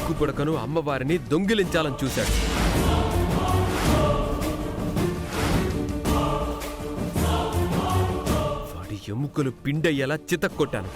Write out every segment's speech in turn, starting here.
ముక్కు పుడకను అమ్మవారిని దొంగిలించాలని చూశాడు. వాడి ఎముకలు పిండయ్యేలా చితక్కొట్టాను.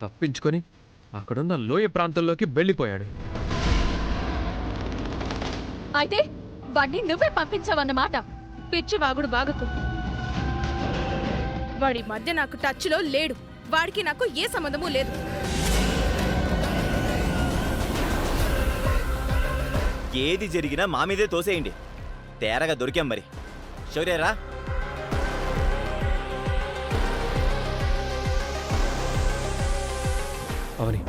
తప్పించుకొని అక్కడున్న లోయ ప్రాంతంలోకి వెళ్ళిపోయాడు. అయితే వాడిని నువ్వే పంపించావన్నమాట. పిచ్చి వాగుడు బాగకు. వాడి మధ్య నాకు టచ్లో లేడు. వాడికి నాకు ఏ సంబంధమూ లేదు. ఏది జరిగినా మా మీదే తోసేయండి. తేరగా దొరికాం మరి. శౌర్యరా, అవని,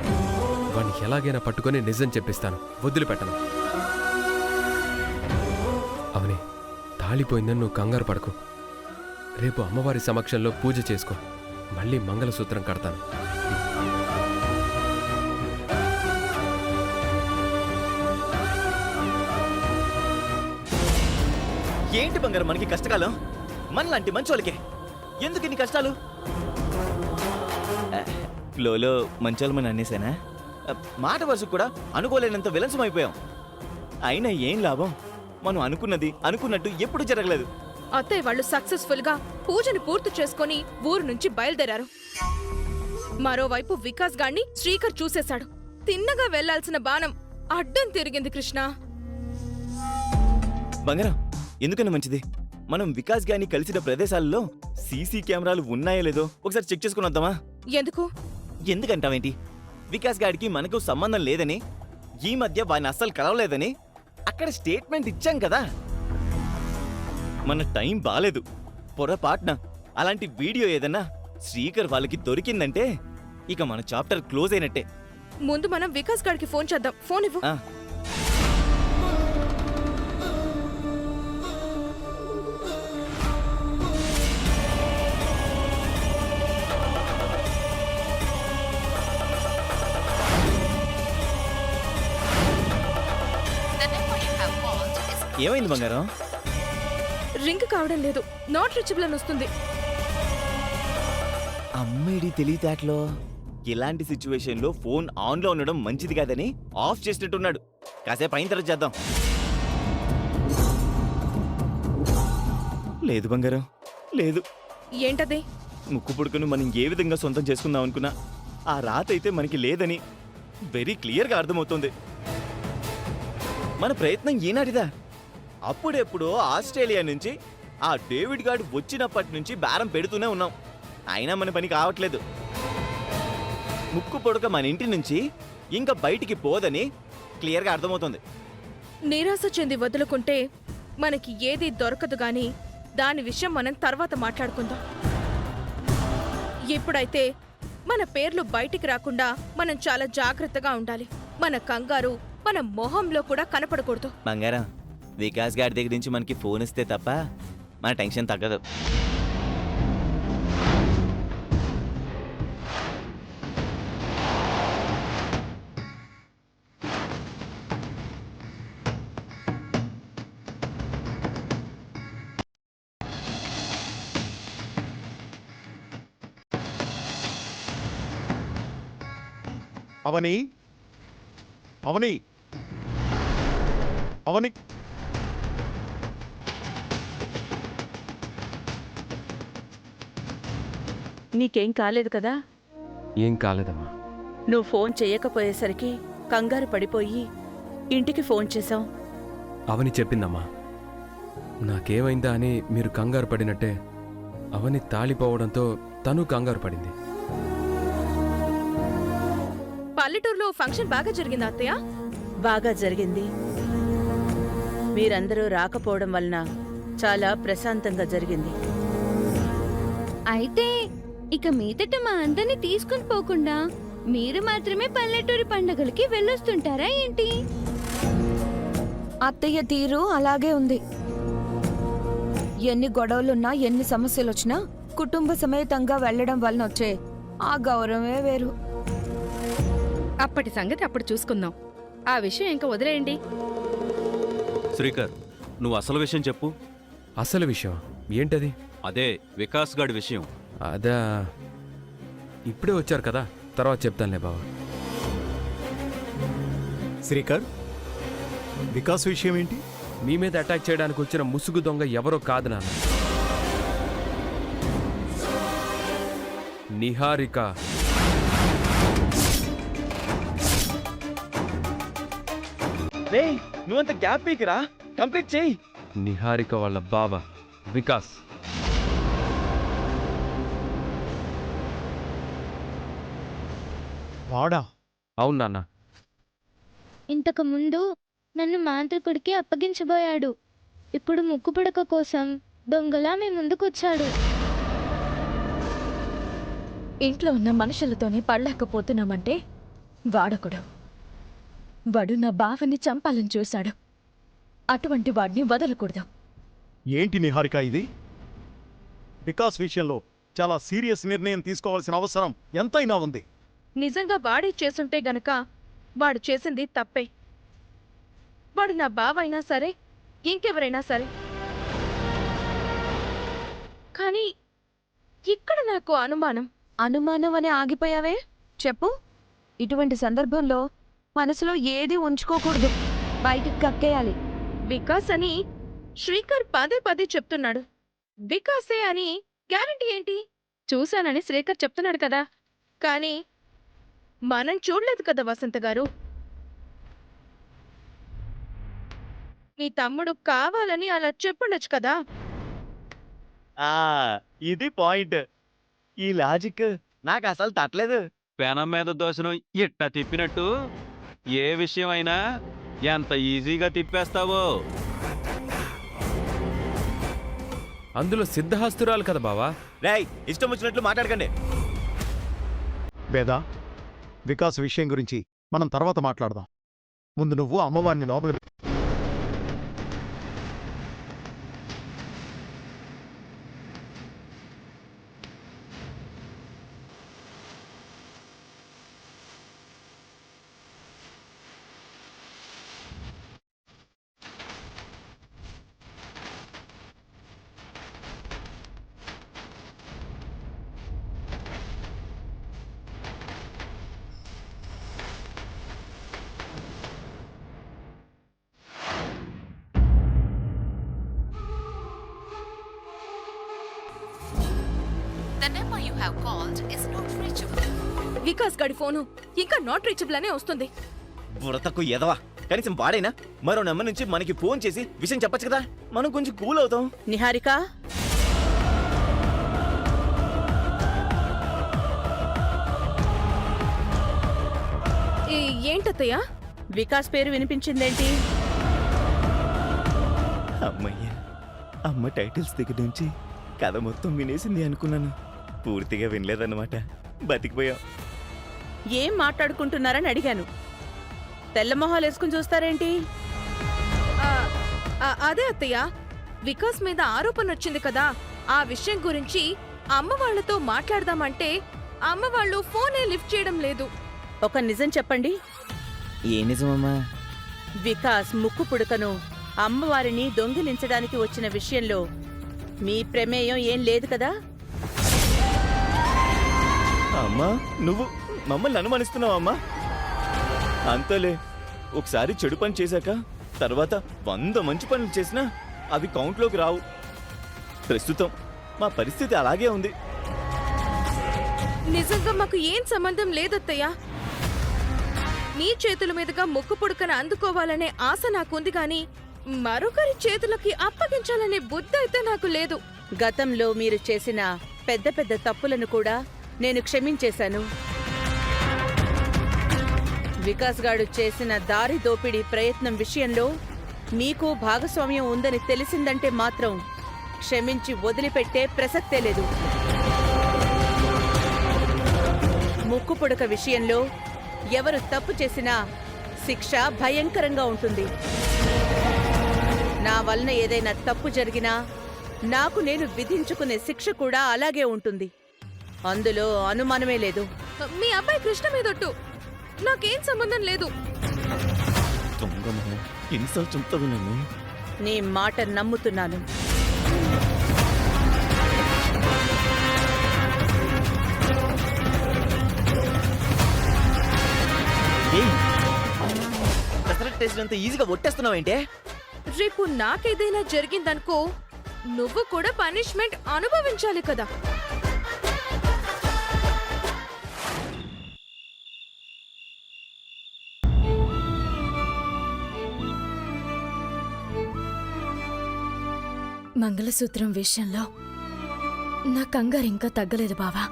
వాడిని ఎలాగైనా పట్టుకొని నిజం చెప్పిస్తాను, వదిలిపెట్టను. అవని, తాళిపోయిందని నువ్వు కంగారు పడకు. రేపు అమ్మవారి సమక్షంలో పూజ చేసుకో. మళ్ళీ మంగళసూత్రం కడతాను. ఏంటి బంగారం మనకి కష్టకాలం? మనలాంటి మంచోళ్ళకే ఎందుకు ఇన్ని కష్టాలు? ఫ్లోలో మంచోళ్ళమని అనేసానా? మాట వరుసకు కూడా అనుకోలేనంత విలన్సం అయిపోయాం. అయినా ఏం లాభం? మనం అనుకున్నట్టు ఎప్పుడు జరగలేదు. అత్తయ్య వాళ్ళు సక్సెస్ఫుల్ గా పూజను పూర్తి చేసుకుని ఊరు నుంచి బయలుదేరారు. మరోవైపు వికాస్ గాడిని శ్రీకర్ చూసేశాడు. తిన్నగా వెళ్లాల్సిన బాణం అడ్డం తిరిగింది. కృష్ణ, బంగారం ఎందుకన్నా మంచిది, మనం వికాస్ గారిని కలిసిన ప్రదేశాలలో సీసీ కెమెరాలు ఉన్నాయో లేదో ఒకసారి చెక్ చేసుకుని వద్దామా? ఎందుకు? ఎందుకంటావేంటి? వికాస్ గారికి మనకు సంబంధం లేదని, ఈ మధ్య వాడిని అస్సలు కలవలేదని అక్కడ స్టేట్మెంట్ ఇచ్చాం కదా. మన టైం బాలేదు. పొరపాటున అలాంటి వీడియో ఏదన్నా శ్రీకర్ వాళ్ళకి దొరికిందంటే ఇక మన చాప్టర్ క్లోజ్ అయినట్టే. ముందు మనం వికాస్ గారికి ఫోన్ చేద్దాం. ఫోన్ ఇవ్వు. ఏమైంది బంగారం? రింగ్ కావడం లేదు. నాట్ రీచబుల్ అని వస్తుంది. అమ్మేడి తెలివితేటలో ఇలాంటి సిచ్యువేషన్ లో ఫోన్ ఆన్ లో ఉండడం మంచిది కాదని ఆఫ్ చేసినట్టున్నాడు. కాసేపు అయిన తర్వాత చేద్దాం. లేదు బంగారం, లేదు. ఏంటది? ముక్కు పుడుకును మనం ఏ విధంగా సొంతం చేసుకుందాం అనుకున్నా ఆ రాత అయితే మనకి లేదని వెరీ క్లియర్ గా అర్థమవుతుంది. మన ప్రయత్నం ఈనాటిదా? అప్పుడెప్పుడో ఆస్ట్రేలియా నుంచి ఆ డేవిడ్ గార్డ్ వచ్చినప్పటి నుంచి బేరం పెడుతూనే ఉన్నాం. అయినా మన పని కావట్లేదు. ముక్కు పొడక మన ఇంటి నుంచి ఇంకా బయటికి పోదని క్లియర్గా అర్థమవుతుంది. నిరాశ చెంది వదులుకుంటే మనకి ఏదీ దొరకదు గాని దాని విషయం మనం తర్వాత మాట్లాడుకుందాం. ఇప్పుడైతే మన పేర్లు బయటికి రాకుండా మనం చాలా జాగ్రత్తగా ఉండాలి. మన కంగారు మన మొహంలో కూడా కనపడకూడదు. బంగారం, వికాస్ గారి దగ్గర నుంచి మనకి ఫోన్ ఇస్తే తప్ప మన టెన్షన్ తగ్గదు. అవని, అవని, అవని నీకేం కాలేదు కదా? ఏం కాలేదమ్మా. నువ్వు ఫోన్ చెయ్యకపోయేసరికి కంగారు పడిపోయి ఇంటికి ఫోన్ చేశాం. అవని చెప్పిందమ్మా. నాకేమైందా అని మీరు కంగారు పడినట్టే అవని తాళిపోవడంతో తను కంగారు పడింది. పల్లెటూరులో ఫంక్షన్ బాగా జరిగిందా అత్తయ్య? బాగా జరిగింది. మీరందరూ రాకపోవడం వలన చాలా ప్రశాంతంగా జరిగింది. అయితే ఇక మీదట మా అందరిని తీసుకుని పోకుండా మీరు మాత్రమే పల్లెటూరి పండుగలకి వెళ్ళొస్తుంటారా ఏంటి? అత్తయ్య తీరు అలాగే ఉంది. ఎన్ని గొడవలున్నా ఎన్ని సమస్యలొచ్చినా కుటుంబ సమేతంగా వెళ్లడం వలన వచ్చే ఆ గౌరవమే వేరు. అప్పటి సంగతి అప్పుడు చూసుకుందాం. ఆ విషయం ఇంకా వదిలేయండి. శ్రీకర్, నువ్వు అసలు విషయం చెప్పు. అసలు విషయం ఏంటది? అదే వికాస్ గాడి విషయం. అదా, ఇప్పుడే వచ్చారు కదా, తర్వాత చెప్తానులే బావా. శ్రీకర్, వికాస్ విషయం ఏంటి? మీ మీద అటాక్ చేయడానికి వచ్చిన ముసుగు దొంగ ఎవరో కాదు నాన్న. నిహారిక. రే నువ్వంత గ్యాప్ పీకిరా, కంప్లీట్ చేయి. నిహారిక వాళ్ళ బావ వికాస్. వాడా? అవును నాన్న. ఇంతకు ముందు నన్ను మాంత్రికుడికి అప్పగించబోయాడు. ఇప్పుడు ముక్కుపుడక కోసం దొంగలా మీ ముందుకొచ్చాడు. ఇంట్లో ఉన్న మనుషులతోనే పడలేకపోతున్నామంటే వాడొకడు. వాడు నా బావని చంపాలని చూశాడు. అటువంటి వాడిని వదలకూడదు. ఏంటి నిహారిక ఇది? వికాస్ విషయంలో చాలా సీరియస్ నిర్ణయం తీసుకోవాల్సిన అవసరం ఎంతైనా ఉంది. నిజంగా వాడే చేసుంటే గనక వాడు చేసింది తప్పే. వాడు నా బావైనా సరే, ఇంకెవరైనా సరే. కానీ ఇక్కడ నాకు అనుమానం. అనుమానం అని ఆగిపోయావే? చెప్పు. ఇటువంటి సందర్భంలో మనసులో ఏది ఉంచుకోకూడదు, బయటికి కక్కేయాలి. వికాస్ అని శ్రీకర్ పదే పదే చెప్తున్నాడు. వికాసే అని గ్యారంటీ ఏంటి? చూశానని శ్రీకర్ చెప్తున్నాడు కదా. కానీ మనం చూడలేదు కదా వసంత గారు. మీ తమ్ముడు కావాలని అలా చెప్పుండొచ్చు కదా. ఇది పాయింట్. ఈ లాజిక్ నాకు అసలు తట్టలేదు. పెనం మీద దోశను ఇట్ట తిప్పినట్టు ఏ విషయం అయినా ఎంత ఈజీగా తిప్పేస్తావో. అందులో సిద్ధహస్తురాలు కదా బావా. రేయ్, ఇష్టం వచ్చినట్లు మాట్లాడకండి. వేదా, వికాస్ విషయం గురించి మనం తర్వాత మాట్లాడదాం. ముందు నువ్వు అమ్మవారిని లోపల వికాస్ గడి ఫోను ఇంకా నాట్ రీచబుల్ అనే వస్తుంది. బురతకు ఎదవా, కనీసం వాడైనా మరో నెంబర్ నుంచి మనకి ఫోన్ చేసి విషయం చెప్పొచ్చు కదా, మనం కొంచెం కూల్ అవుతాం. నిహారిక, ఏంటత్తయ్య? వికాస్ పేరు వినిపించిందేంటి? అమ్మయ్య, అమ్మ టైటిల్స్ దగ్గర నుంచి కథ మొత్తం వినేసింది అనుకున్నాను. పూర్తిగా వినలేదన్నమాట. బతికిపోయాం. ఏం మాట్లాడుకుంటున్నారని అడిగాను. తెల్లమొహాలు వేసుకుని చూస్తారేంటి? అదే అత్తయ్య, వికాస్ మీద ఆరోపణ వచ్చింది కదా, ఆ విషయం గురించి అమ్మ వాళ్ళతో మాట్లాడదామంటే అమ్మ వాళ్ళు ఫోనే లిఫ్ట్ చేయడం లేదు. ఒక నిజం చెప్పండి. ఏ నిజమమ్మా? వికాస్ ముక్కు పుడకను అమ్మవారిని దొంగిలించడానికి వచ్చిన విషయంలో మీ ప్రమేయం ఏం లేదు కదా? అమ్మా, నువ్వు మమ్మల్ని అనుమానిస్తున్నావమ్మా? అంతలే, ఒకసారి చెడు పని చేశాక తర్వాత 100 మంచి పనులు చేసినా అవి కౌంట్లోకి రావు. ప్రస్తుతం మా పరిస్థితి అలాగే ఉంది. నిజంగా మాకు ఏం సంబంధం లేదత్తయ్య. నీ చేతుల మీదుగా ముక్కు పుడకన అందుకోవాలనే ఆశ నాకుంది గాని మరొకరి చేతులకి అప్పగించాలనే బుద్ధి అయితే నాకు లేదు. గతంలో మీరు చేసిన పెద్ద పెద్ద తప్పులను కూడా నేను క్షమించేశాను. వికాస్ గాడు చేసిన దారి దోపిడీ ప్రయత్నం విషయంలో మీకు భాగస్వామ్యం ఉందని తెలిసిందంటే మాత్రం క్షమించి వదిలిపెట్టే ప్రసక్తే లేదు. ముక్కు పుడక విషయంలో ఎవరు తప్పు చేసినా శిక్ష భయంకరంగా ఉంటుంది. నా వలన ఏదైనా తప్పు జరిగినా నాకు నేను విధించుకునే శిక్ష కూడా అలాగే ఉంటుంది. అందులో అనుమానమే లేదు. మీ అబ్బాయి కృష్ణ మీదొట్టు, నాకేం సంబంధం లేదు. దొంగ మొహం, ఎన్నిసార్లు చెప్తావు నన్ను? నీ మాట నమ్ముతున్నాను. టెస్ట్ అంత ఈజీగా ఒట్టేస్తున్నావేంటే? రేపు నాకేదైనా జరిగిందనుకో, నువ్వు కూడా పనిష్మెంట్ అనుభవించాలి కదా. మంగళసూత్రం విషయంలో నా కంగారు ఇంకా తగ్గలేదు బావా.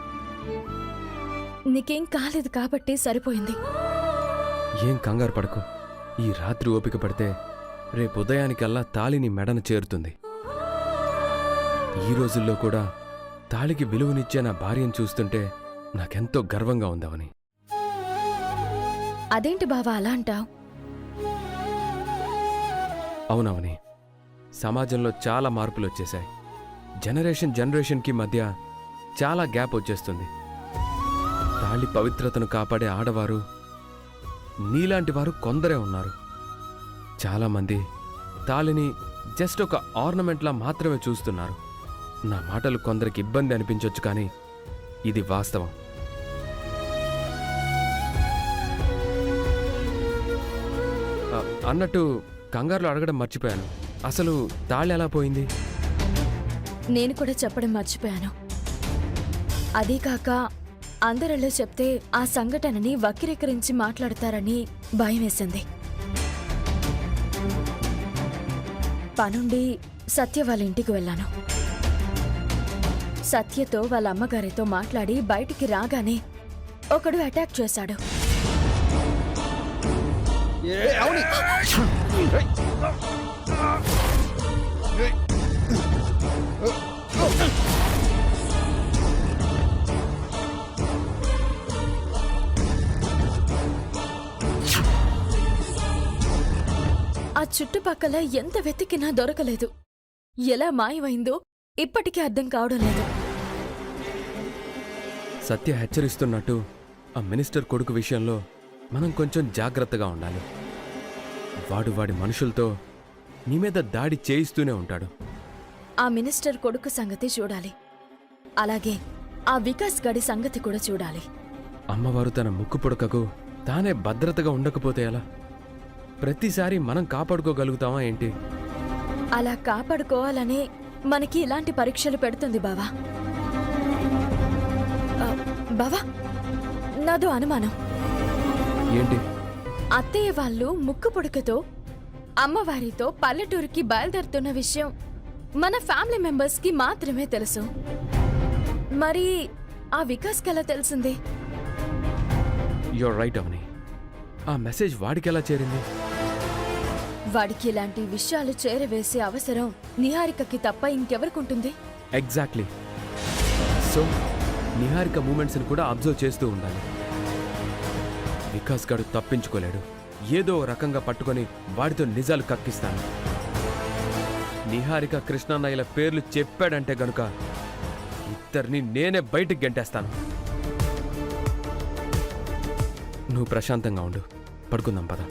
నీకేం కాలేదు కాబట్టి సరిపోయింది. ఏం కంగారు పడకు. ఈ రాత్రి ఓపిక పడితే రేపు ఉదయానికల్లా తాళిని మెడన చేరుతుంది. ఈ రోజుల్లో కూడా తాళికి విలువనిచ్చే నా భార్యను చూస్తుంటే నాకెంతో గర్వంగా ఉందవని. అదేంటి బావా అలా అంటావ్? అవునవని, సమాజంలో చాలా మార్పులు వచ్చేశాయి. జనరేషన్కి మధ్య చాలా గ్యాప్ వచ్చేస్తుంది. తాళి పవిత్రతను కాపాడే ఆడవారు నీలాంటి వారు కొందరే ఉన్నారు. చాలామంది తాళిని జస్ట్ ఒక ఆర్నమెంట్లా మాత్రమే చూస్తున్నారు. నా మాటలు కొందరికి ఇబ్బంది అనిపించొచ్చు, కానీ ఇది వాస్తవం. అన్నట్టు కంగారులో అడగడం మర్చిపోయాను. అసలు తాళి ఎలా పోయింది? నేను కూడా చెప్పడం మర్చిపోయాను. అదీ కాక అందరిలో చెప్తే ఆ సంఘటనని వక్రీకరించి మాట్లాడతారని భయం వేసింది. పనుండి సత్య వాళ్ళ ఇంటికి వెళ్ళాను. సత్యతో వాళ్ళ అమ్మగారితో మాట్లాడి బయటికి రాగానే ఒకడు అటాక్ చేశాడు. ఆ చుట్టుపక్కల ఎంత వెతికినా దొరకలేదు. ఎలా మాయమైందో ఇప్పటికీ అర్థం కావడం లేదు. సత్య హెచ్చరిస్తున్నట్టు ఆ మినిస్టర్ కొడుకు విషయంలో మనం కొంచెం జాగ్రత్తగా ఉండాలి. వాడి మనుషులతో నీ మీద దాడి చేయిస్తూనే ఉంటాడు. ఆ మినిస్టర్ కొడుకు సంగతి చూడాలి. అలాగే ఆ వికాస్ గడి సంగతి కూడా చూడాలి. అమ్మవారు తన ముక్కు పుడకకు తానే భద్రతగా ఉండకపోతే ఎలా? ప్రతిసారి మనం కాపాడుకోగలుగుతామా ఏంటి? అలా కాపాడుకోవాలనే మనకి ఇలాంటి పరీక్షలు పెడుతుంది బావా. బావా, నాదో అనుమానం. ఏంటి? అత్తయ్య వాళ్ళు ముక్కు పుడకతో అమ్మవారితో పల్లెటూరికి బయలుదేరుతున్న విషయం మన ఫ్యామిలీ మెంబర్స్కి మాత్రమే తెలుసు. మరి ఆ వికాస్కి ఎలా తెలిసింది? యూర్ రైట్ అవని. ఆ మెసేజ్ వాడికెలా చేరింది? వాడికి ఇలాంటి విషయాలు చేరవేసే అవసరం నిహారికకి తప్ప ఇంకెవరికుంటుంది? ఎగ్జాక్ట్లీ. సో నిహారిక మూమెంట్స్ని కూడా అబ్జర్వ్ చేస్తూ ఉండాలి. వికాస్ గాడు తప్పించుకోలేడు. ఏదో రకంగా పట్టుకొని వాడితో నిజాలు కక్కిస్తాను. నిహారిక కృష్ణన్నయ్యల పేర్లు చెప్పాడంటే గనుక ఇద్దరిని నేనే బయటికి గెంటేస్తాను. నువ్వు ప్రశాంతంగా ఉండు. పడుకుందాం పద.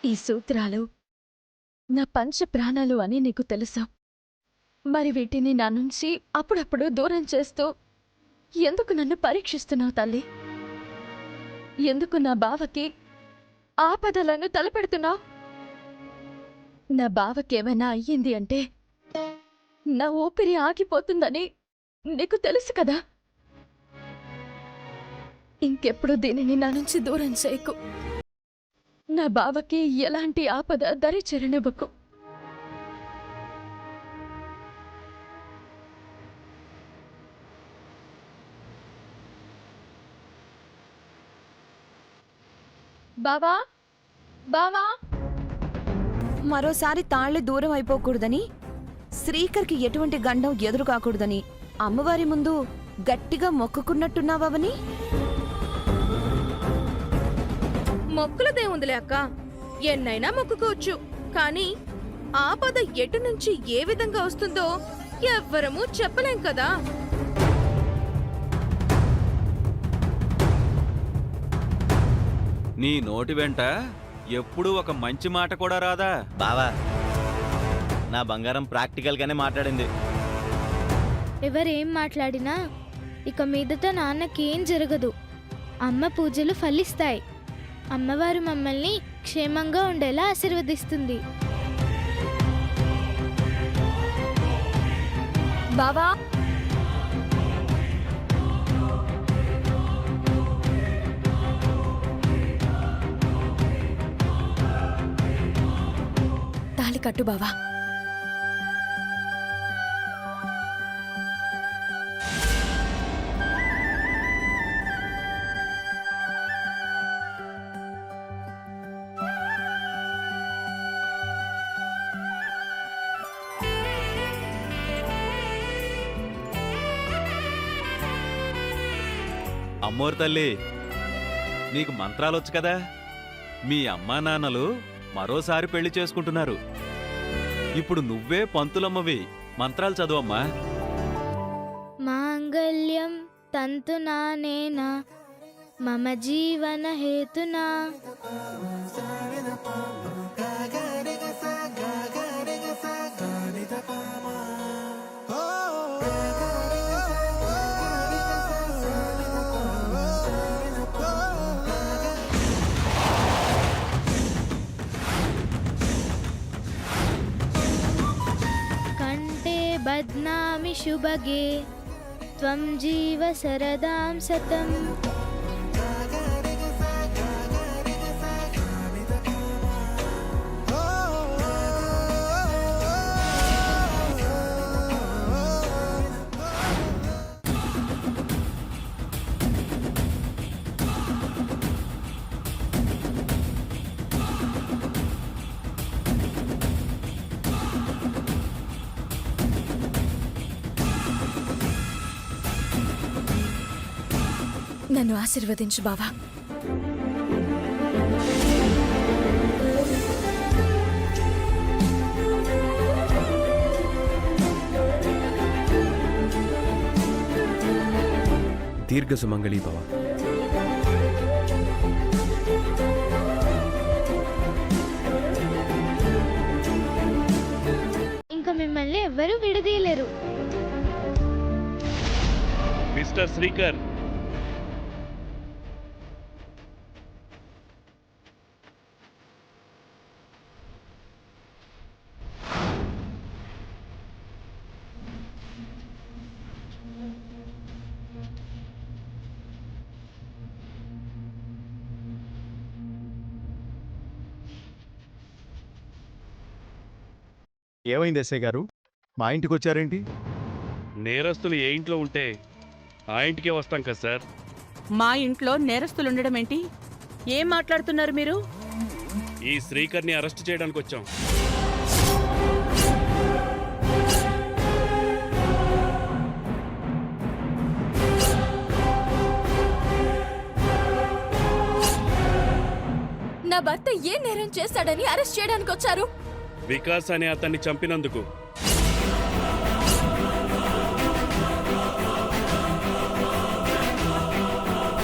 ఈ సూత్రాలు నా పంచ ప్రాణాలు అని నీకు తెలుసు. మరి వీటిని నా నుంచి అప్పుడప్పుడు దూరం చేస్తూ ఎందుకు నన్ను పరీక్షిస్తున్నావు తల్లి? ఎందుకు నా బావకి ఆపదలను తలపెడుతున్నావు? నా బావకేమైనా అయ్యింది అంటే నా ఊపిరి ఆగిపోతుందని నీకు తెలుసు కదా. ఇంకెప్పుడు దీనిని నా నుంచి దూరం చేయకు. నా బావకి ఎలాంటి ఆపద దరి చేరనివ్వకు. బావా, బావా, మరోసారి తాళ్లు దూరం అయిపోకూడదని, శ్రీకర్కి ఎటువంటి గండం ఎదురు కాకూడదని అమ్మవారి ముందు గట్టిగా మొక్కుకున్నట్టున్నావని. మొక్కులదే ఉందిలే అక్క, ఎన్నైనా మొక్కుకోవచ్చు. కానీ ఆపద ఎటు నుంచి ఏ విధంగా వస్తుందో ఎవ్వరమూ చెప్పలేం కదా. నీ నోటి వెంట ఎప్పుడూ ఒక మంచి మాట కూడా రాదా? బావా, నా బంగారం ప్రాక్టికల్ గానే మాట్లాడింది. ఎవరేం మాట్లాడినా ఇక మీదట నాన్నకేం జరగదు. అమ్మ పూజలు ఫలిస్తాయి. అమ్మవారు మమ్మల్ని క్షేమంగా ఉండేలా ఆశీర్వదిస్తుంది. బావా, తాళి కట్టు బావా. అమ్మోరు తల్లి, నీకు మంత్రాలొచ్చు కదా. మీ అమ్మా నాన్నలు మరోసారి పెళ్లి చేసుకుంటున్నారు. ఇప్పుడు నువ్వే పంతులమ్మవి, మంత్రాలు చదువమ్మా. మాంగళ్యం తంతునానేనా మమ జీవన హేతునా. కంటే బధ్నామి శుభగే త్వం జీవ శరదాం శతం. నన్ను ఆశీర్వదించు బావా. దీర్ఘ సుమంగళీ భవ. ఇంకా మిమ్మల్ని ఎవ్వరూ విడదీయలేరు. మిస్టర్ శ్రీకర్, ఏమైంది ఎస్ఐ గారు, మా ఇంటికి వచ్చారేంటి? నేరస్తులు ఏ ఇంట్లో ఉంటే ఆ ఇంటికే వస్తాం కదా సార్. మా ఇంట్లో నేరస్తులుండడం ఏంటి? ఏం మాట్లాడుతున్నారు మీరు? ఈ శ్రీకర్ని అరెస్ట్ చేయడానికి వచ్చాం. నా భర్త ఏ నేరం చేశాడని అరెస్ట్ చేయడానికి వచ్చారు? వికాస్ అనే అతన్ని చంపినందుకు